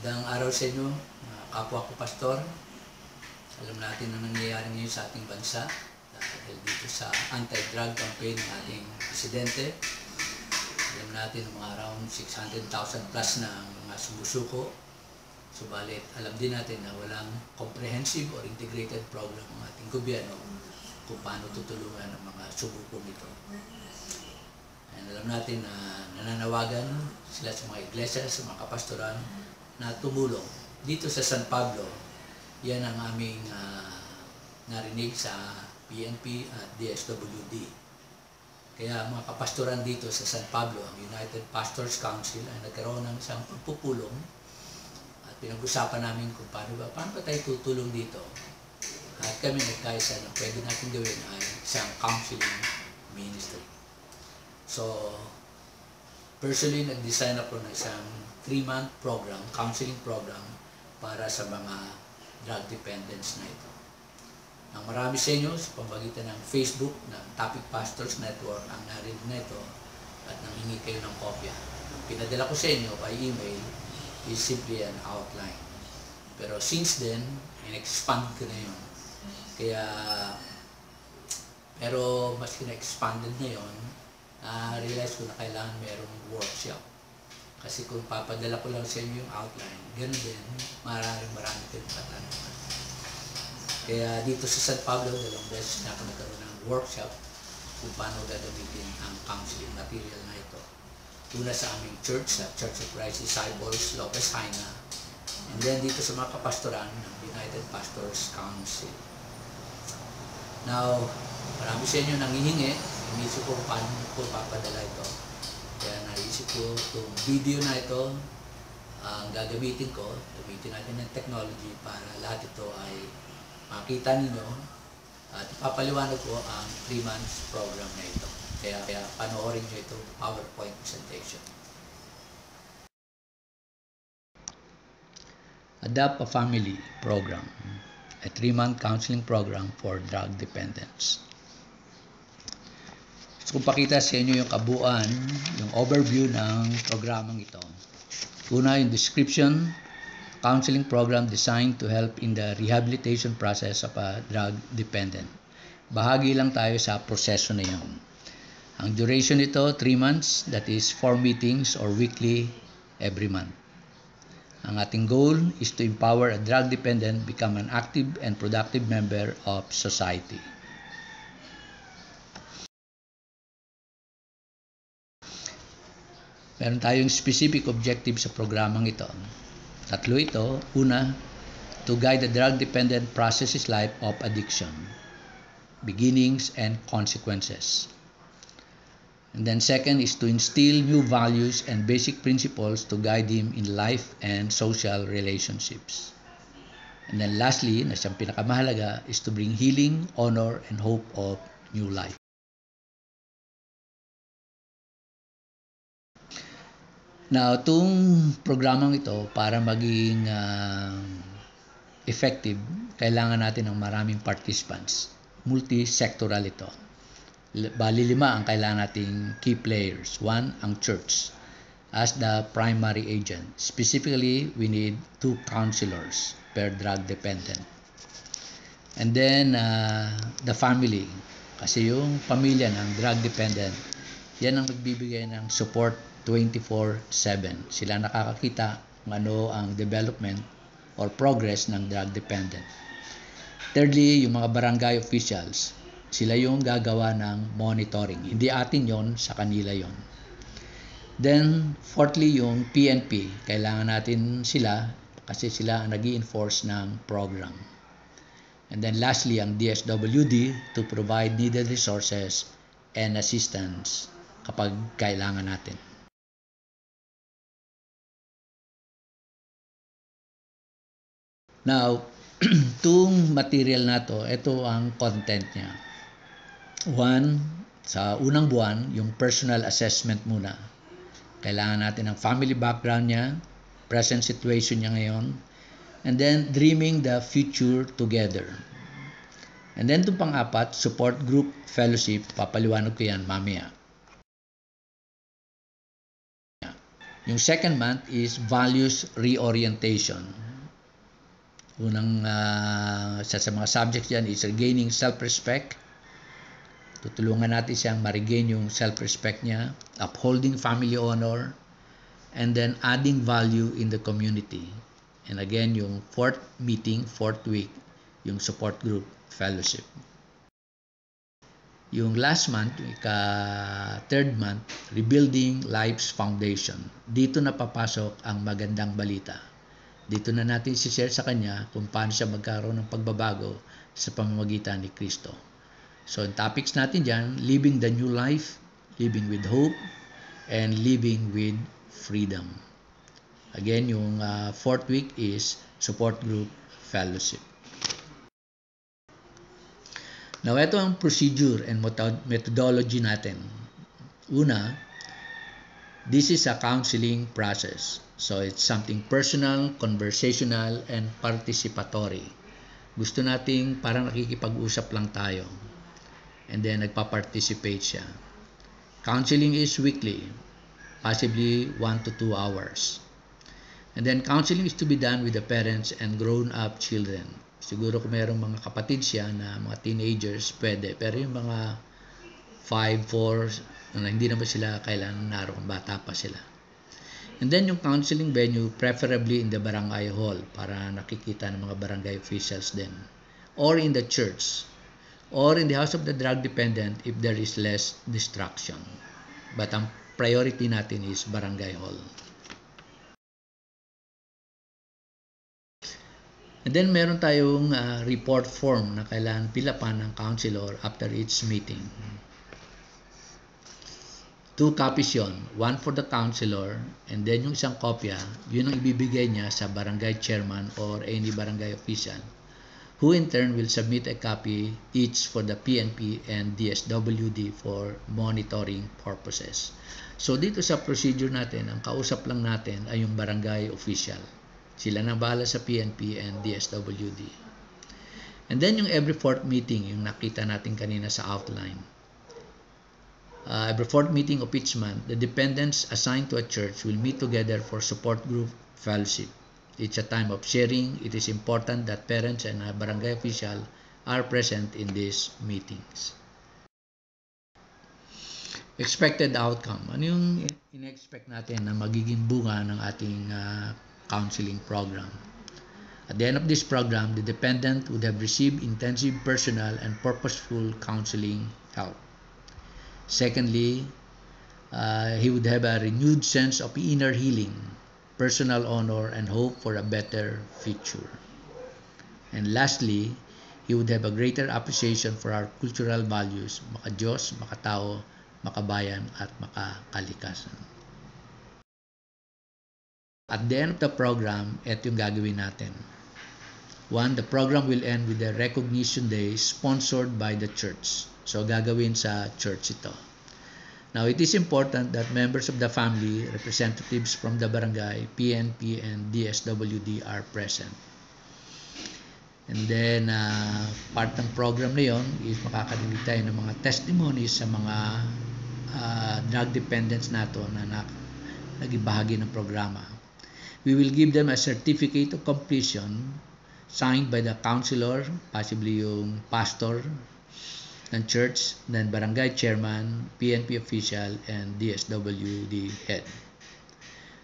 Magandang araw sa inyo, mga kapwa ko pastor. Alam natin ang nangyayari ngayon sa ating bansa dahil dito sa anti-drug campaign ng ating presidente. Alam natin ang mga around 600,000 plus na ang mga sumusuko. Subalit, alam din natin na walang comprehensive or integrated program ng ating gobyerno kung paano tutulungan ang mga sumukong ito. And alam natin na nananawagan sila sa mga iglesia, sa mga kapastoran na tumulong. Dito sa San Pablo, yan ang aming narinig sa PNP at DSWD. Kaya mga kapastoran dito sa San Pablo, ang United Pastors Council ay nagkaroon ng isang pagpupulong at pinag-usapan namin kung paano ba tayo tutulong dito. At kami nagkaisa na pwede natin gawin ay isang counseling ministry. So, personally, nag-design ako ng isang 3-month program, counseling program para sa mga drug dependents na ito. Ang marami sa inyo sa pamamagitan ng Facebook ng Topic Pastors Network ang narinig na ito at nanghingi kayo ng kopya. Ang pinadala ko sa inyo by email is simply an outline. Pero since then, in-expand ko na yun. Kaya, pero mas kina-expanded na yun, realize ko na kailangan mayroong workshop. Kasi kung papadala ko lang sa inyo yung outline, ganoon din, marami kayong katanungan. Kaya dito sa San Pablo, dalawang beses na ako nagkaroon ng workshop kung paano gagamitin ang counseling material na ito. Una sa aming church, sa Church of Christ Disciples, Lopez Haina, and then dito sa mga kapastoran ng United Pastors Council. Now, marami sa inyo nanghihingi, inisip ko paano ko papadala ito. Kaya naisip ko itong video na ito, ang gagamitin ko, gamitin natin ng technology para lahat ito ay makita ninyo at ipapaliwanag ko ang 3 months program na ito. Kaya panoorin nyo itong PowerPoint presentation. Adopt a Family Program, a 3-month counseling program for drug dependents. Kung pakita sa inyo yung kabuuan, yung overview ng programang ito. Una, yung description, counseling program designed to help in the rehabilitation process of a drug dependent. Bahagi lang tayo sa proseso na yun. Ang duration nito, 3 months, that is 4 meetings or weekly every month. Ang ating goal is to empower a drug dependent become an active and productive member of society. Meron tayong specific objective sa programang ito. 3 ito. Una, to guide the drug-dependent processes life of addiction, beginnings and consequences. And then second is to instill new values and basic principles to guide him in life and social relationships. And then lastly, na siyang pinakamahalaga, is to bring healing, honor, and hope of new life. Now, itong programang ito, para maging effective, kailangan natin ng maraming participants. Multi-sectoral ito. Bali 5 ang kailangan nating key players. 1, ang church as the primary agent. Specifically, we need 2 counselors per drug dependent. And then, the family. Kasi yung pamilya ng drug dependent, yan ang nagbibigay ng support 24/7. Sila nakakakita kung ano ang development or progress ng drug dependent. Thirdly, yung mga barangay officials, sila yung gagawa ng monitoring. Hindi atin yon, sa kanila yon. Then, fourthly, yung PNP. Kailangan natin sila kasi sila ang nag-i-enforce ng program. And then lastly, ang DSWD to provide needed resources and assistance kapag kailangan natin. Now, itong material na to, ito ang content niya. 1, sa unang buwan, yung personal assessment muna. Kailangan natin ng family background niya, present situation niya ngayon, and then dreaming the future together. And then itong pang-4, support group fellowship, papaliwanag ko yan mamaya. Yung second month is values reorientation. Unang sa mga subjects dyan is regaining self-respect. Tutulungan natin siyang ma-regain yung self-respect niya, upholding family honor, and then adding value in the community. And again, yung fourth week, yung support group fellowship. Yung last month, third month, rebuilding life's foundation. Dito na papasok ang magandang balita. Dito na natin si-share sa kanya kung paano siya magkaroon ng pagbabago sa pamamagitan ni Kristo. So, ang topics natin dyan, living the new life, living with hope, and living with freedom. Again, yung fourth week is support group fellowship. Now, ito ang procedure and methodology natin. Una, this is a counseling process. So, it's something personal, conversational, and participatory. Gusto nating parang nakikipag-usap lang tayo. And then, nagpa-participate siya. Counseling is weekly, possibly 1 to 2 hours. And then, counseling is to be done with the parents and grown-up children. Siguro kung mayroong mga kapatid siya na mga teenagers, pwede. Pero yung mga 5, 4, hindi naman sila kailangan naroon, bata pa sila. And then yung counseling venue, preferably in the barangay hall para nakikita ng mga barangay officials din. Or in the church. Or in the house of the drug dependent if there is less distraction. But ang priority natin is barangay hall. And then meron tayong report form na kailangan pilapan ng counselor after each meeting. 2 copies yon, 1 for the counselor, and then yung isang kopya, yun ang ibibigay niya sa barangay chairman or any barangay official, who in turn will submit a copy each for the PNP and DSWD for monitoring purposes. So dito sa procedure natin, ang kausap lang natin ay yung barangay official. Sila nang bahala sa PNP and DSWD. And then yung every fourth meeting, yung nakita natin kanina sa outline. Every fourth meeting of each month, the dependents assigned to a church will meet together for support group fellowship. It's a time of sharing. It is important that parents and a barangay official are present in these meetings. Expected outcome. Ano yung in-expect natin na magiging bunga ng ating counseling program? At the end of this program, the dependent would have received intensive personal and purposeful counseling help. Secondly, he would have a renewed sense of inner healing, personal honor, and hope for a better future. And lastly, he would have a greater appreciation for our cultural values, maka-Diyos, maka-tao, makabayan, at makakalikasan. At the end of the program, ito yung gagawin natin. 1, the program will end with a recognition day sponsored by the church. So, gagawin sa church ito. Now, it is important that members of the family, representatives from the barangay, PNP, and DSWD are present. And then, part ng program na yun is makakarinig tayo ng mga testimonies sa mga drug dependents nato na nagibahagi ng programa. We will give them a certificate of completion signed by the counselor, possibly yung pastor ng church, then barangay chairman, PNP official, and DSWD head.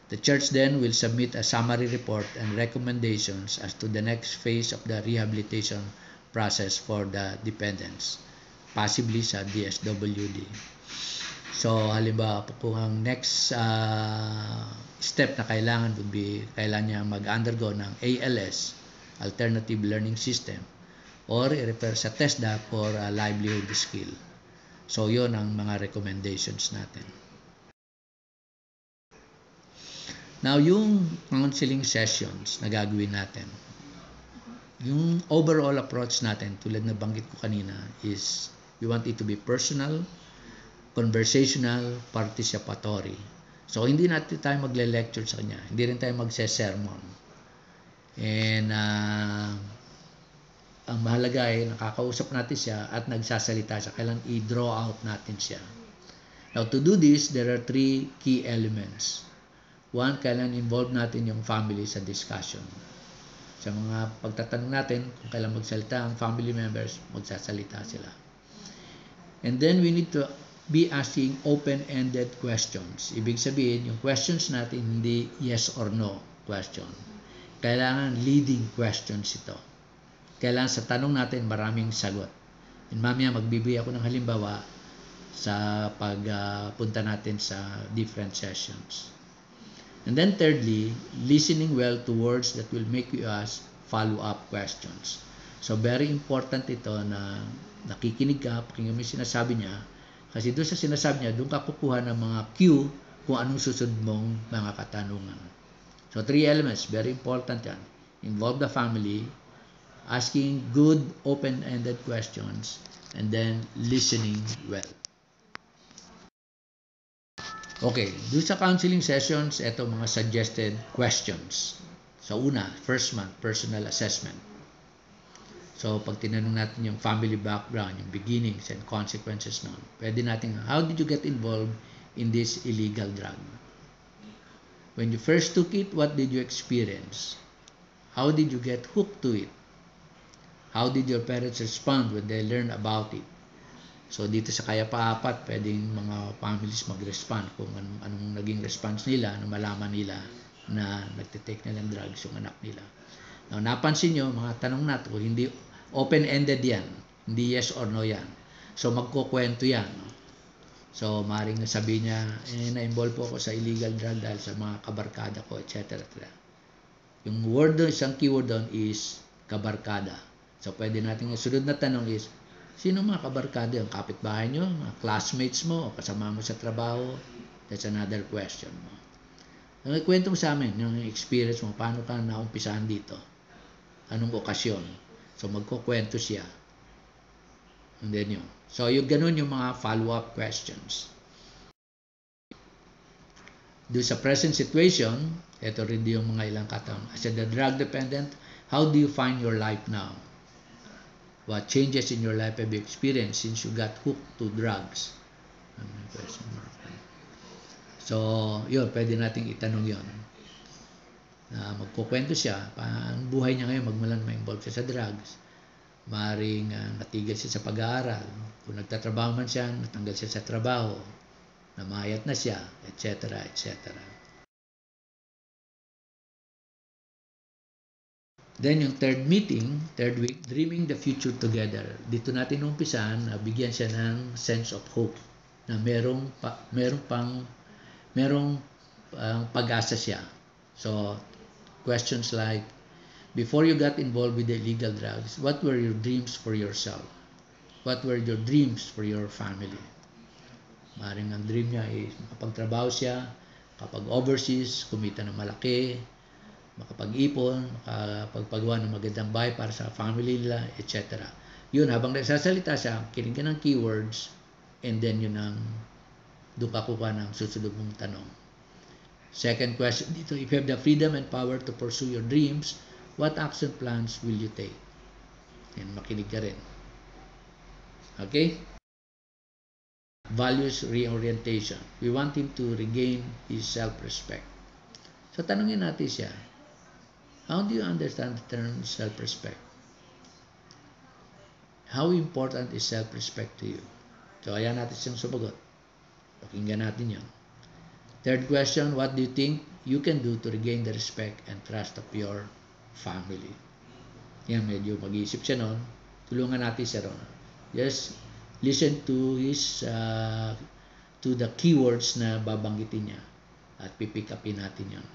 The church then will submit a summary report and recommendations as to the next phase of the rehabilitation process for the dependents, possibly sa DSWD. So, halimbawa po kung ang next step na kailangan would be, kailangan niya mag-undergo ng ALS, Alternative Learning System, or i-refer sa TESDA for a livelihood skill. So, yun ang mga recommendations natin. Now, yung counseling sessions na gagawin natin, yung overall approach natin, tulad na banggit ko kanina, is we want it to be personal, conversational, participatory. So, hindi natin tayo magle-lecture sa kanya. Hindi rin tayo magse-sermon. And, ang mahalaga ay nakakausap natin siya at nagsasalita siya. Kailangan i-draw out natin siya. Now, to do this, there are 3 key elements. One, kailan involve natin yung family sa discussion. Sa mga pagtatanong natin, kung kailan magsalita ang family members, magsasalita sila. And then we need to be asking open-ended questions. Ibig sabihin, yung questions natin hindi yes or no question. Kailangan leading questions ito. Kailangan sa tanong natin maraming sagot. And mamaya magbibigay ako ng halimbawa sa pagpunta natin sa different sessions. And then thirdly, listening well to words that will make you ask follow-up questions. So very important ito na nakikinig ka, pakinggan mo yung sinasabi niya, kasi doon sa sinasabi niya, doon ka kukuha ng mga cue kung anong susunod mong mga katanungan. So 3 elements, very important yan. Involve the family, asking good open-ended questions, and then listening well. Okay, doon sa counseling sessions, ito mga suggested questions. So una, first month, personal assessment. So pag tinanong natin yung family background, yung beginnings and consequences nun, pwede natin, how did you get involved in this illegal drug? When you first took it, what did you experience? How did you get hooked to it? How did your parents respond when they learned about it? So dito sa Kaya Pa-4, pwedeng mga families mag-respond kung anong naging response nila, nung malaman nila na nagtitake na ng drugs yung anak nila. Now, napansin nyo, mga tanong natin, hindi open-ended yan, hindi yes or no yan. So magkukwento yan. No? So maring sabihin niya, na-involve po ako sa illegal drug dahil sa mga kabarkada ko, etc. Yung word doon, isang keyword doon is kabarkada. So pwede natin, yung sunod na tanong is, sino mga kabarkada yung kapitbahay nyo, mga classmates mo, o kasama mo sa trabaho? That's another question mo. Kwento mo sa amin yung experience mo, paano ka naumpisahan dito? Anong okasyon? So magkukwento siya. And then yun. So yung ganun yung mga follow-up questions. Do sa present situation, ito rin yung mga ilang katanong. As a drug dependent, how do you find your life now? What changes in your life have you experienced since you got hooked to drugs? So, yun, pwede nating itanong yun. Magkukwento siya, ang buhay niya ngayon, magmulan ma-involve siya sa drugs. Maring natigil siya sa pag-aaral. Kung nagtatrabaho man siya, natanggal siya sa trabaho. Namayat na siya, etc. etc. Then yung third week, dreaming the future together. Dito natin umpisan, bigyan siya ng sense of hope na merong pag-asa siya. So, questions like, before you got involved with the illegal drugs, what were your dreams for yourself? What were your dreams for your family? Maring ang dream niya ay makapagtrabaho siya, kapag overseas, kumita ng malaki, makapag-ipon, makapagpagawa ng magandang bahay para sa family nila, etc. Yun, habang nagsasalita siya, kinig ka ng keywords, and then yun ang doon ka kuha ng susunod mong tanong. Second question dito, if you have the freedom and power to pursue your dreams, what action plans will you take? Yan, makinig ka rin. Okay? Values reorientation. We want him to regain his self-respect. So, tanungin natin siya, how do you understand the term self-respect? How important is self-respect to you? So, ayan natin siyang sumagot. Pakinggan natin yun. Third question, what do you think you can do to regain the respect and trust of your family? Yan, medyo mag-iisip siya noon. Tulungan natin siya ron. Just listen to his to the keywords na babanggitin niya at pipick upin natin yun.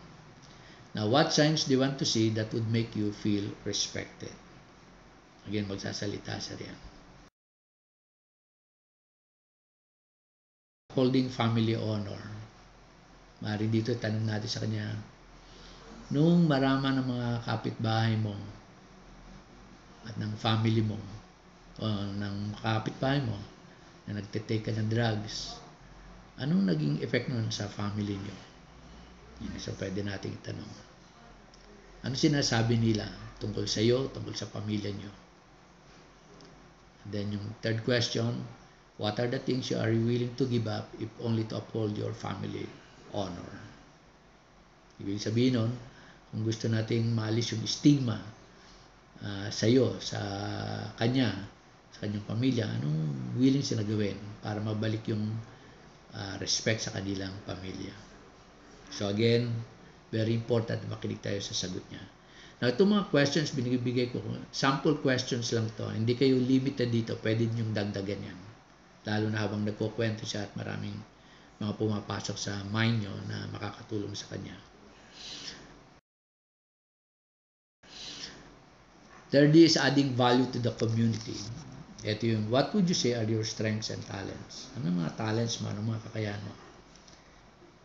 Now, what signs do you want to see that would make you feel respected? Again, magsasalita siya riyan. Holding family honor. Mari dito, tanong natin sa kanya, nung marama ng mga kapitbahay mo at ng family mo, o ng kapitbahay mo, na nagtitake ka ng drugs, anong naging effect nun sa family niyo? So, pwede nating itanong. Ano sinasabi nila tungkol sa iyo, tungkol sa pamilya niyo? Then yung third question, what are the things you are willing to give up if only to uphold your family honor? Ibig sabihin nun, kung gusto nating maalis yung stigma sa'yo, sa kanya, sa kanyang pamilya, anong willing sila gawin para mabalik yung respect sa kanilang pamilya. So again, very important na makinig tayo sa sagot niya. Now, itong mga questions, binibigay ko, sample questions lang to. Hindi kayo limited dito, pwede niyong dagdagan yan. Lalo na habang nagkukwento siya at maraming mga pumapasok sa mind nyo na makakatulong sa kanya. Third is adding value to the community. Ito yung, what would you say are your strengths and talents? Ano mga talents mo? Ano mga kakayahan mo?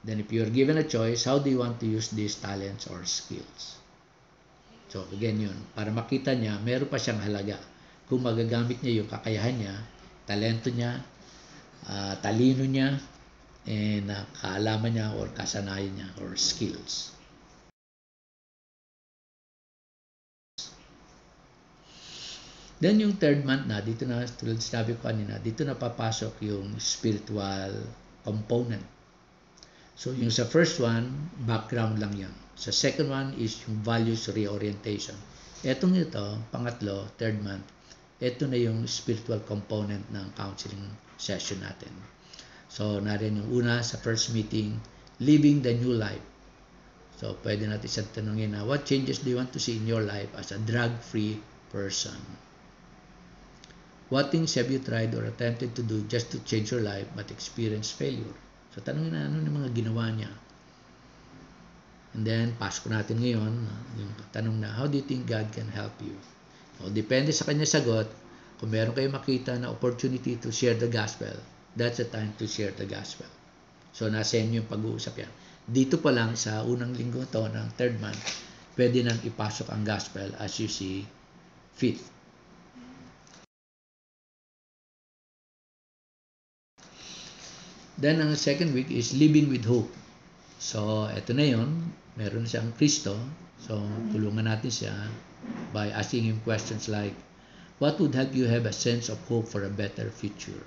Then if you're given a choice, how do you want to use these talents or skills? So again yun, para makita niya, meron pa siyang halaga. Kung magagamit niya yung kakayahan niya, talento niya, talino niya, and kaalaman niya or kasanayan niya or skills. Then yung third month na, dito na, tulad sinabi ko kanina, dito na papasok yung spiritual component. So yung sa first one, background lang yan. Sa second one is yung values reorientation. Etong ito, pangatlo, third month, ito na yung spiritual component ng counseling session natin. So narin yung una sa first meeting, living the new life. So pwede natin siyang tanungin na, what changes do you want to see in your life as a drug-free person? What things have you tried or attempted to do just to change your life but experience failure? So tanungin na ano yung mga ginawa niya. And then, pasok natin ngayon, yung tanong na, how do you think God can help you? O, depende sa kanya sagot, kung meron kayo makita na opportunity to share the gospel, that's the time to share the gospel. So, nasa inyo yung pag-uusap yan. Dito pa lang, sa unang linggo to ng third month, pwede nang ipasok ang gospel as you see fit. Then, ang second week is living with hope. So, eto na yun. Meron siyang Kristo. So, tulungan natin siya by asking him questions like, what would help you have a sense of hope for a better future?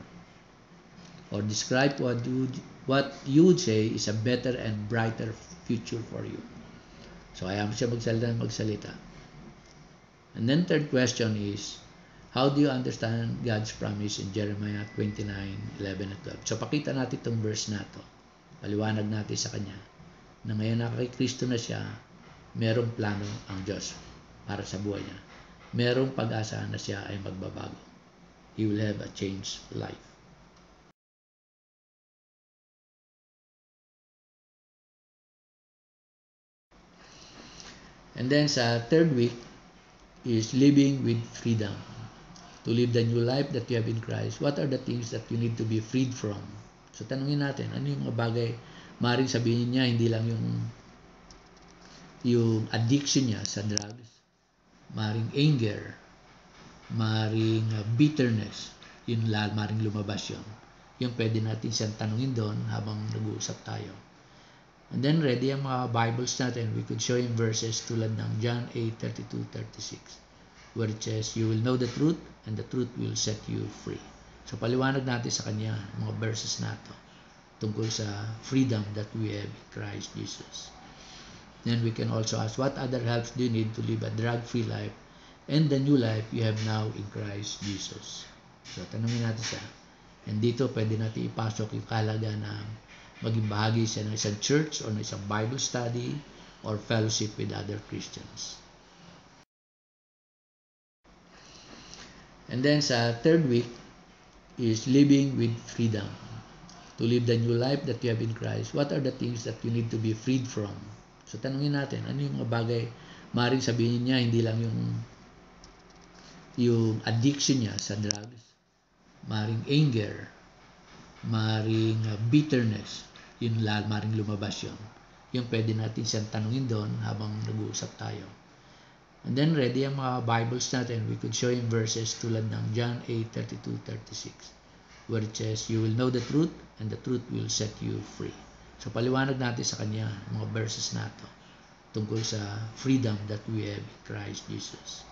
Or describe what you would say is a better and brighter future for you. So, ayaw mo siya magsalita. And then third question is, how do you understand God's promise in Jeremiah 29:11 and 12? So, pakita natin itong verse na to. Paliwanag natin sa kanya na ngayon na kay Kristo na siya, merong plano ang Diyos para sa buhay niya. Merong pag-asa na siya ay magbabago. He will have a changed life. And then sa third week is living with freedom. To live the new life that you have in Christ, what are the things that you need to be freed from? So tanungin natin, ano yung mga bagay, maaaring sabihin niya, hindi lang yung addiction niya sa drugs, maaaring anger, maaaring bitterness, yun maaaring lumabas yun. Yung pwede natin siyang tanungin doon habang nag-uusap tayo. And then ready ang mga Bibles natin, we could show him verses tulad ng John 8:32-36. Where it says, you will know the truth and the truth will set you free. So paliwanag natin sa kanya mga verses na to tungkol sa freedom that we have in Christ Jesus. Then we can also ask, what other helps do you need to live a drug-free life and the new life you have now in Christ Jesus? So tanungin natin siya. And dito pwede natin ipasok yung kahalaga na maging bahagi siya ng isang church or ng isang Bible study or fellowship with other Christians. And then sa third week is living with freedom. To live the new life that you have in Christ, what are the things that you need to be freed from? So tanungin natin, ano yung mga bagay, maaaring sabihin niya, hindi lang yung addiction niya sa drugs, maaaring anger, maaaring bitterness, yun maaaring lumabas yun. Yung pwede natin siyang tanungin doon habang nag-uusap tayo. And then ready ang mga Bibles natin, we could show him verses tulad ng John 8:32-36, where it says, you will know the truth and the truth will set you free. So paliwanag natin sa kanya mga verses na to tungkol sa freedom that we have in Christ Jesus.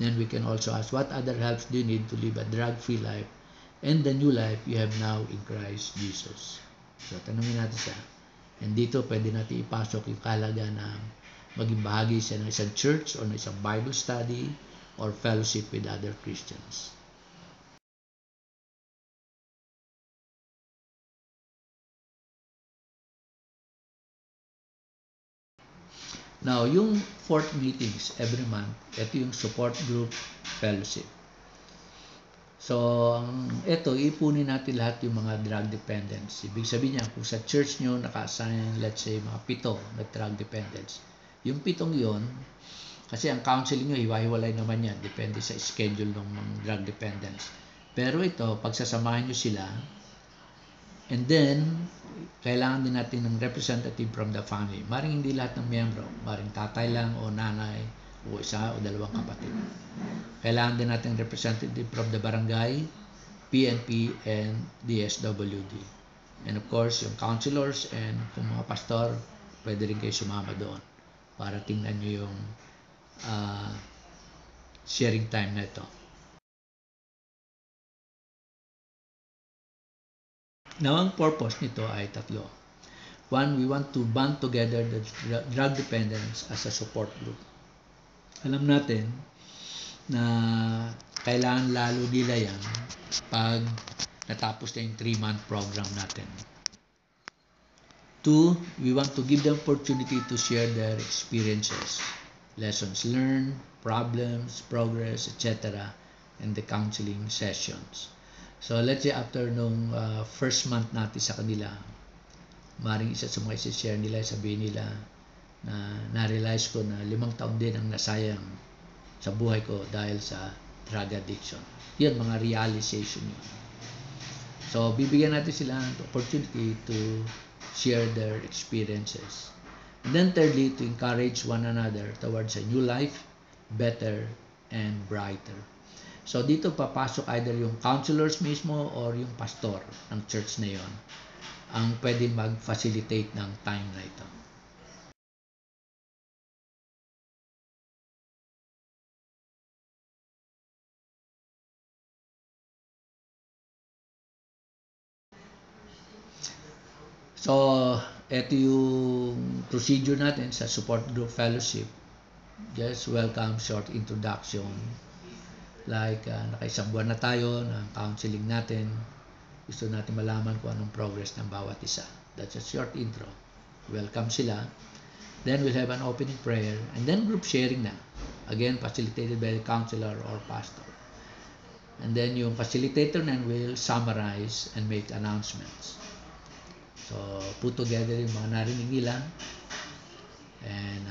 Then we can also ask, what other helps do you need to live a drug-free life and the new life you have now in Christ Jesus? So tanungin natin siya. And dito pwede natin ipasok yung kahalaga na maging bahagi siya ng isang church o ng isang Bible study or fellowship with other Christians. Now, yung fourth meetings every month, ito yung support group fellowship. So, ito, ipunin natin lahat yung mga drug dependents. Ibig sabihin niya, kung sa church nyo naka-assign, let's say, mga 7 na drug dependents, yung 7 yon, kasi ang counseling nyo, hiwa-hiwalay naman yan, depende sa schedule ng mga drug dependents. Pero ito, pagsasamahin nyo sila, and then, kailangan din natin ng representative from the family. Maring hindi lahat ng miyembro, maring tatay lang o nanay o isa o dalawang kapatid. Kailangan din natin representative from the barangay, PNP, and DSWD. And of course, yung counselors and kung mga pastor, pwede rin kayo sumama doon para tingnan nyo yung sharing time na ito. Now, ang purpose nito ay 3. 1, we want to bond together the drug dependents as a support group. Alam natin na kailangan lalo nila yan pag natapos na yung 3-month program natin. 2, we want to give them opportunity to share their experiences, lessons learned, problems, progress, etc. in the counseling sessions. So let's say after nung first month natin sa kanila, maring isa sa mga isi-share nila, sabihin nila na na-realize ko na 5 taon din ang nasayang sa buhay ko dahil sa drug addiction. Yan, mga realization yun. So bibigyan natin sila ng opportunity to share their experiences. And then thirdly, to encourage one another towards a new life, better and brighter. So dito papasok either yung counselors mismo or yung pastor ng church na yon ang pwedeng mag-facilitate ng time na ito. So, ito yung procedure natin sa support group fellowship. Just welcome, short introduction. Like, nakaisang buwan na tayo ng counseling natin. Gusto natin malaman kung anong progress ng bawat isa. That's a short intro. Welcome sila. Then we'll have an opening prayer. And then group sharing na. Again, facilitated by the counselor or pastor. And then yung facilitator na will summarize and make announcements. So, put together yung mga narinig nila and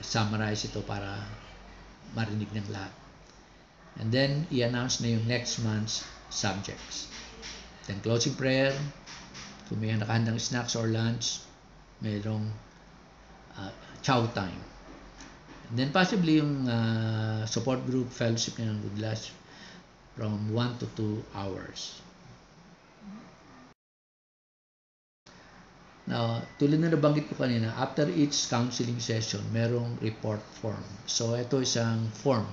summarize ito para marinig ng lahat. And then, i-announce na yung next month's subjects. Then, closing prayer. Kung may nakahandang snacks or lunch, mayroong chow time. And then, possibly yung support group fellowship na would last from 1 to 2 hours. Now, tulad na nabanggit ko kanina, after each counseling session, merong report form. So, ito isang form.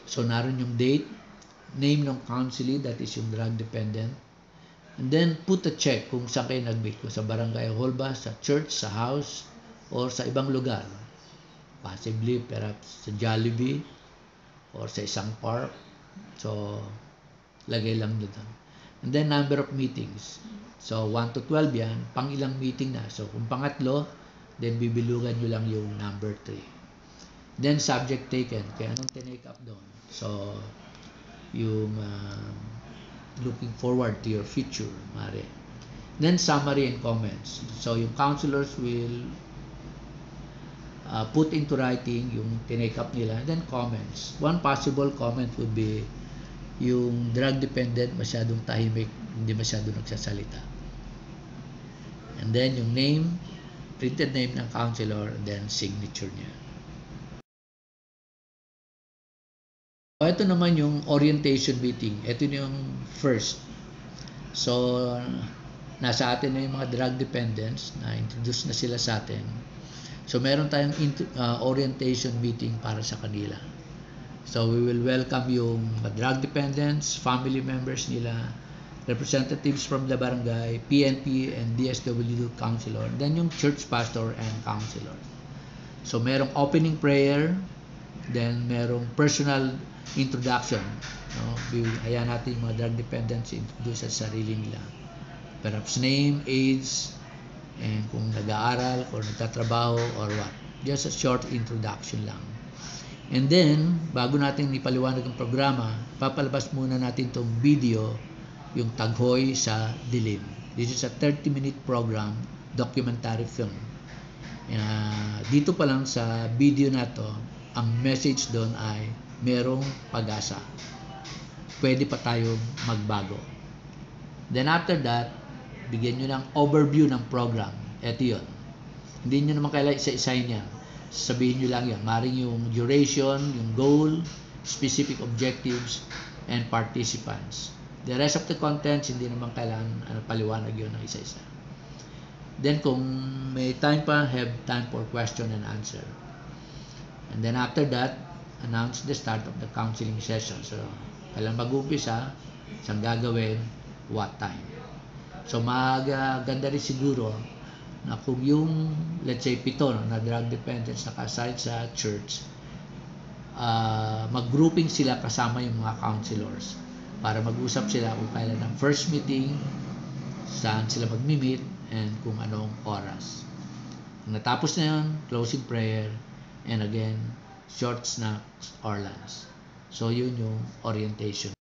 So, naroon yung date, name ng counselee, that is yung drug dependent. And then, put a check kung saan kayo nag-meet. Kung sa barangay hall ba, sa church, sa house, or sa ibang lugar. Possibly, perhaps sa Jollibee, or sa isang park. So, lagay lang doon. And then, number of meetings. So, 1 to 12 yan, pang ilang meeting na. So, kung pangatlo, then bibilugan nyo lang yung number 3. Then, subject taken. Kaya anong tinake up doon? So, yung looking forward to your future, mare. Then, summary and comments. So, yung counselors will put into writing yung tinake up nila. And then, comments. One possible comment would be yung drug dependent masyadong tahimik, hindi masyadong nagsasalita. And then yung name, printed name ng counselor, and then signature niya. So, ito naman yung orientation meeting. Ito yung first. So, nasa atin na yung mga drug dependents, na-introduce na sila sa atin. So, meron tayong orientation meeting para sa kanila. So, we will welcome yung drug dependents, family members nila, representatives from the barangay, PNP and DSWD counselor, then yung church pastor and counselor. So merong opening prayer, then merong personal introduction. No? Hayaan natin yung mga drug dependents introduce sa sarili nila. Perhaps name, age, and kung nag-aaral or nagtatrabaho or what. Just a short introduction lang. And then, bago natin ipaliwanag ang programa, papalabas muna natin itong video, yung Taghoy sa Dilim. This is a 30-minute program, documentary film. Dito pa lang sa video na to, ang message doon ay merong pag-asa. Pwede pa tayong magbago. Then after that, bigyan nyo ng overview ng program. Ito yun. Hindi nyo naman kailangan isa-isahin yan. Sabihin nyo lang yan. Maring yung duration, yung goal, specific objectives, and participants. The rest of the contents, hindi naman kailangan paliwanag yun ng isa-isa. Then kung may time pa, have time for question and answer. And then after that, announce the start of the counseling session. So, kailan mag-umpisa, saan gagawin, what time. So, maganda rin siguro na kung yung, let's say, 7 na drug dependents naka-assign sa church, mag-grouping sila kasama yung mga counselors para mag-usap sila kung kailan ang first meeting, saan sila mag-meet, and kung anong oras. Kung natapos na yun, closing prayer, and again, short snacks or lunch. So, yun yung orientation.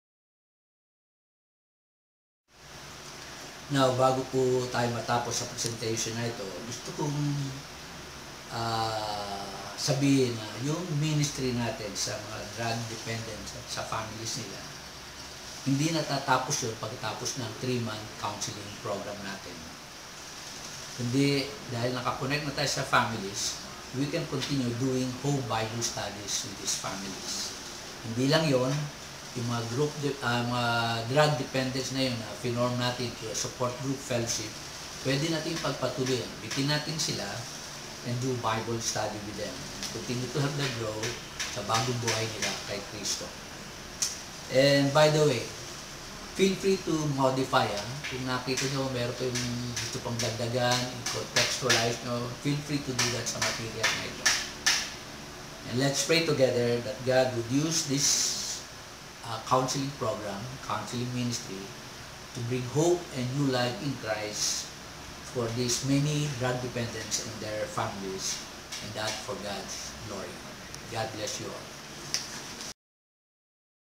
Now, bago po tayo matapos sa presentation na ito, gusto kong sabihin na yung ministry natin sa mga drug dependents at sa families nila, hindi natatapos yun pagkatapos ng 3-month counseling program natin. Kundi dahil nakakonect na tayo sa families, we can continue doing home Bible studies with these families. Hindi lang yon, yung mga mga drug dependents na yun na finorm natin to support group fellowship, pwede natin pagpatuloy yan. Bitin natin sila and do Bible study with them. Continue to have them grow sa bagong buhay nila kay Kristo. And by the way, feel free to modify. Kung nakita nyo, meron pa yung gusto pang dagdagan, contextualize nyo, feel free to do that sa material na ito. And let's pray together that God would use this counseling program, counseling ministry, to bring hope and new life in Christ for these many drug dependents and their families, and that for God's glory. God bless you all.